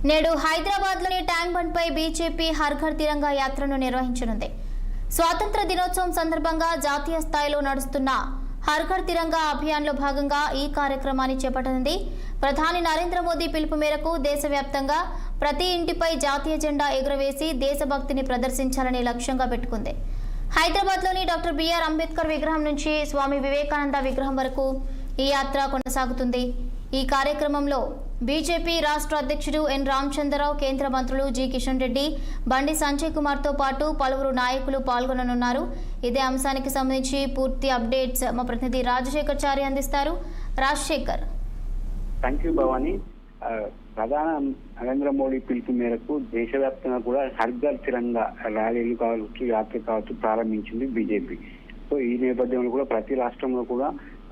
నేడు హైదరాబాద్లోని tank bund పై BJP Har Ghar Tiranga యాత్రను నిర్వహించనుంది. స్వాతంత్ర దినోత్సవం సందర్భంగా జాతీయ స్థాయిలో నడుస్తున్న హర్ ఘర్ తిరంగా అభియాన్లో భాగంగా ఈ కార్యక్రమాన్ని చేపట్టనుంది. ప్రధాని నరేంద్ర మోదీ పిలుపు మేరకు దేశవ్యాప్తంగా ప్రతి ఇంటిపై జాతీయ జెండా ఎగురవేసి దేశభక్తిని ప్రదర్శించాలని లక్ష్యంగా పెట్టుకుంది. హైదరాబాద్లోని డాక్టర్ బిఆర్ అంబేద్కర్ విగ్రహం నుంచి స్వామి వివేకానంద విగ్రహం వరకు ఈ యాత్ర కొనసాగుతుంది. ఈ కార్యక్రమంలో బీజేపీ రాష్ట్ర అధ్యక్షుడు ఎన్ రామచంద్రరావు, కేంద్ర మంత్రులు జి కిషన్ రెడ్డి, బండి సంజయ్ కుమార్తో పాటు పలువురు నాయకులు పాల్గొననున్నారు. ఇదే అంశానికి సంబంధించి పూర్తి అప్డేట్స్ మా ప్రతినిధి రాజశేఖర్ చారి అందిస్తారు. రాజశేఖర్. Thank you Bhavani. ప్రధాని నరేంద్ర మోడీ పిలుపు మేరకు దేశవ్యాప్తంగా కూడా హర్ ఘర్ తిరంగా ర్యాలీలు కావచ్చు, యాత్ర కావచ్చు ప్రారంభించింది బీజేపీ. సో ఈ నేపథ్యంలో కూడా ప్రతి రాష్ట్రంలో కూడా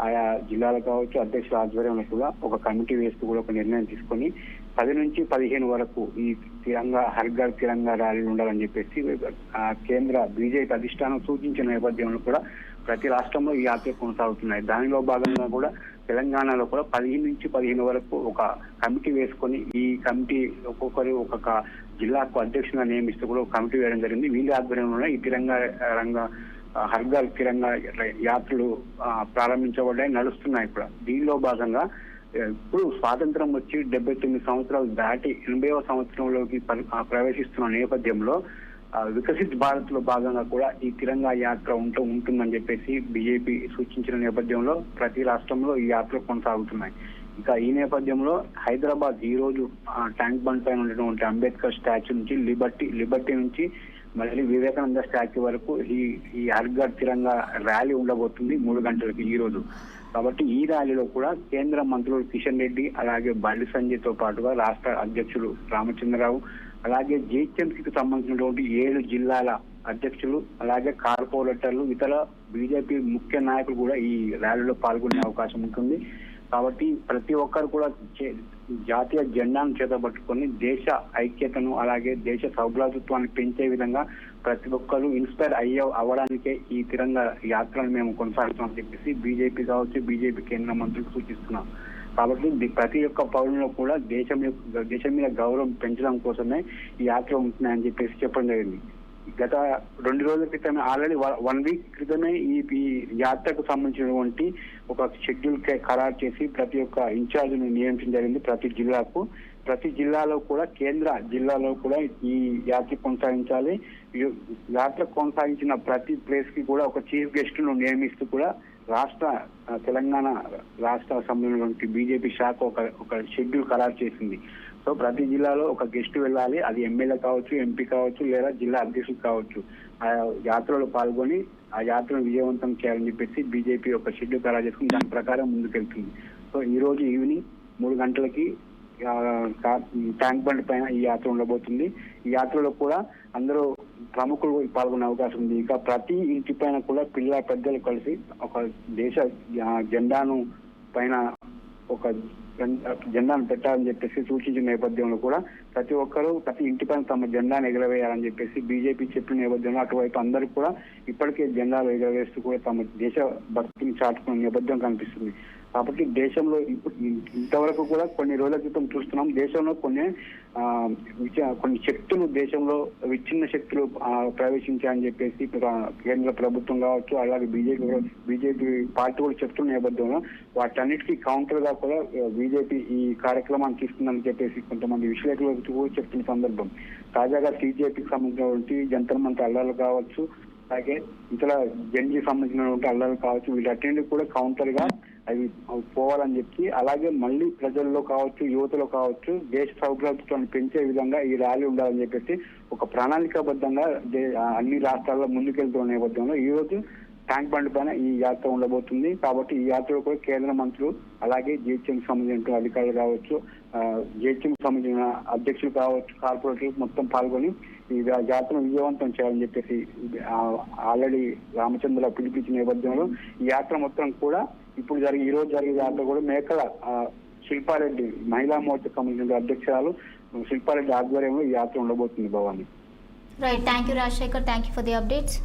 ఆయా జిల్లాలు కావచ్చు అధ్యక్షుల ఆధ్వర్యంలో కూడా ఒక కమిటీ వేస్తూ కూడా ఒక నిర్ణయం తీసుకొని 10 నుంచి 15 వరకు ఈ తిరంగా హర్ ఘర్ తిరంగా ర్యాలీలు ఉండాలని చెప్పేసి కేంద్ర బీజేపీ అధిష్టానం సూచించిన నేపథ్యంలో కూడా ప్రతి రాష్ట్రంలో ఈ యాత్ర కొనసాగుతున్నాయి. దానిలో భాగంగా కూడా తెలంగాణలో కూడా 10 నుంచి 15 వరకు ఒక కమిటీ వేసుకొని ఈ కమిటీ ఒక్కొక్కరు ఒక్కొక్క జిల్లాకు అధ్యక్షులుగా నియమిస్తూ కూడా ఒక కమిటీ వేయడం జరిగింది. వీళ్ళ ఆధ్వర్యంలో ఈ తిరంగా హర్ ఘర్ తిరంగా యాత్రలు ప్రారంభించబడ్డాయి, నడుస్తున్నాయి కూడా. దీనిలో భాగంగా ఇప్పుడు స్వాతంత్రం వచ్చి 79 సంవత్సరాలు దాటి 80వ సంవత్సరంలోకి ప్రవేశిస్తున్న నేపథ్యంలో వికసిత్ భారత్ లో భాగంగా కూడా ఈ తిరంగా యాత్ర ఉంటుందని చెప్పేసి బీజేపీ సూచించిన నేపథ్యంలో ప్రతి రాష్ట్రంలో ఈ యాత్ర కొనసాగుతున్నాయి. ఇక ఈ నేపథ్యంలో హైదరాబాద్ ఈ రోజు ట్యాంక్ బండ్ పైన ఉన్నటువంటి అంబేద్కర్ స్టాచ్యూ నుంచి లిబర్టీ నుంచి మళ్ళీ వివేకానంద స్టాచ్యూ వరకు ఈ హర్ ఘర్ తిరంగా ర్యాలీ ఉండబోతుంది 3 గంటలకి ఈ రోజు. కాబట్టి ఈ ర్యాలీలో కూడా కేంద్ర మంత్రులు కిషన్ రెడ్డి, అలాగే బండి సంజయ్ తో పాటుగా రాష్ట్ర అధ్యక్షులు రామచంద్రరావు, అలాగే జీహెచ్ఎంసీకి సంబంధించినటువంటి 7 జిల్లాల అధ్యక్షులు, అలాగే కార్పొరేటర్లు, ఇతర బీజేపీ ముఖ్య నాయకులు కూడా ఈ ర్యాలీలో పాల్గొనే అవకాశం ఉంటుంది. కాబట్టి ప్రతి ఒక్కరు కూడా జాతీయ జెండాను చేతబట్టుకొని దేశ ఐక్యతను అలాగే దేశ సౌభ్రాతృత్వాన్ని పెంచే విధంగా ప్రతి ఒక్కరు ఇన్స్పైర్ అవ్వడానికే ఈ తిరంగా యాత్రను మేము కొనసాగుతామని చెప్పేసి బీజేపీ కావచ్చు, బీజేపీ కేంద్ర మంత్రులు సూచిస్తున్నాం. కాబట్టి ప్రతి ఒక్క పౌరులో కూడా దేశం మీద గౌరవం పెంచడం కోసమే ఈ యాత్ర ఉంటున్నాయని చెప్పేసి చెప్పడం జరిగింది. గత 2 రోజుల క్రితమే ఆల్రెడీ 1 వీక్ క్రితమే ఈ యాత్రకు సంబంధించినటువంటి ఒక షెడ్యూల్ ఖరారు చేసి ప్రతి ఒక్క ఇన్ఛార్జిని నియమించడం జరిగింది. ప్రతి జిల్లాలో కూడా కేంద్ర జిల్లాలో కూడా ఈ యాత్ర కొనసాగించాలి. యాత్ర కొనసాగించిన ప్రతి ప్లేస్ కి కూడా ఒక చీఫ్ గెస్ట్ ను నియమిస్తూ కూడా తెలంగాణ రాష్ట్ర సంబంధించిన బీజేపీ శాఖ ఒక షెడ్యూల్ ఖరారు చేసింది. సో ప్రతి జిల్లాలో ఒక గెస్ట్ వెళ్ళాలి. అది ఎమ్మెల్యే కావచ్చు, ఎంపీ కావచ్చు, లేదా జిల్లా అధ్యక్షులు కావచ్చు. ఆ యాత్రలో పాల్గొని ఆ యాత్రను విజయవంతం చేయాలని చెప్పేసి బీజేపీ ఒక షెడ్యూల్ ఖరారు చేసుకుని దాని ప్రకారం ముందుకెళ్తుంది. సో ఈ రోజు ఈవినింగ్ 3 గంటలకి ట్యాంక్ బండ్ పైన ఈ యాత్ర ఉండబోతుంది. ఈ యాత్రలో కూడా అందరూ ప్రముఖులు పాల్గొనే అవకాశం ఉంది. ఇక ప్రతి ఇంటి పైన కూడా పిల్ల పెద్దలు కలిసి ఒక దేశ జెండాను పైన ఒక జెండాను పెట్టాలని చెప్పేసి సూచించిన నేపథ్యంలో కూడా ప్రతి ఒక్కరూ ప్రతి ఇంటి పైన తమ జెండాను ఎగరవేయాలని చెప్పేసి బీజేపీ చెప్పిన నేపథ్యంలో అటువైపు అందరూ కూడా ఇప్పటికే జెండాలు ఎగరవేస్తూ కూడా తమ దేశ భక్తిని చాటుకునే నేపథ్యం కనిపిస్తుంది. కాబట్టి దేశంలో ఇంతవరకు కూడా కొన్ని రోజుల క్రితం చూస్తున్నాం, దేశంలో కొన్ని శక్తులు దేశంలో విచ్ఛిన్న శక్తులు ప్రవేశించాయని చెప్పేసి కేంద్ర ప్రభుత్వం కావచ్చు, అలాగే బీజేపీ పార్టీ కూడా చెప్తున్న నేపథ్యంలో వాటన్నిటికీ కౌంటర్ గా కూడా బీజేపీ ఈ కార్యక్రమాన్ని తీసుకుందని చెప్పేసి కొంతమంది విశ్లేషకులు కూడా చెప్తున్న సందర్భం. తాజాగా బీజేపీకి సంబంధించినటువంటి జంతర్ మంతర్ అల్లాలు కావచ్చు, అలాగే ఇతర జెండీకి సంబంధించినటువంటి అల్లాలు కావచ్చు, వీటన్నిటికీ కూడా కౌంటర్ గా అవి పోవాలని చెప్పి, అలాగే మళ్ళీ ప్రజల్లో కావచ్చు, యువతలో కావచ్చు దేశ సౌభ్రాతృత్వాన్ని పెంచే విధంగా ఈ ర్యాలీ ఉండాలని చెప్పేసి ఒక ప్రణాళికాబద్ధంగా అన్ని రాష్ట్రాల్లో ముందుకెళ్తున్న నేపథ్యంలో ఈ రోజు ట్యాంక్ బండ్ పైన ఈ యాత్ర ఉండబోతుంది. కాబట్టి ఈ యాత్రలో కూడా కేంద్ర మంత్రులు, అలాగే జిహెచ్ఎంకి సంబంధించిన అధికారులు కావచ్చు, జిహెచ్ఎంకి సంబంధించిన అధ్యక్షులు కావచ్చు, కార్పొరేటర్లు మొత్తం పాల్గొని ఈ యాత్రను విజయవంతం చేయాలని చెప్పేసి ఆల్రెడీ రామచంద్రరావు పిలిపించిన నేపథ్యంలో ఈ యాత్ర మొత్తం కూడా ఈ రోజు జరిగే యాత్ర కూడా మేకల శిల్పారెడ్డి మహిళా మోర్చాకు సంబంధించిన అధ్యక్షురాలు శిల్పారెడ్డి ఆధ్వర్యంలో ఈ యాత్ర ఉండబోతుంది. Bhavani. Right, thank you Rajasekhar, thank you for the updates.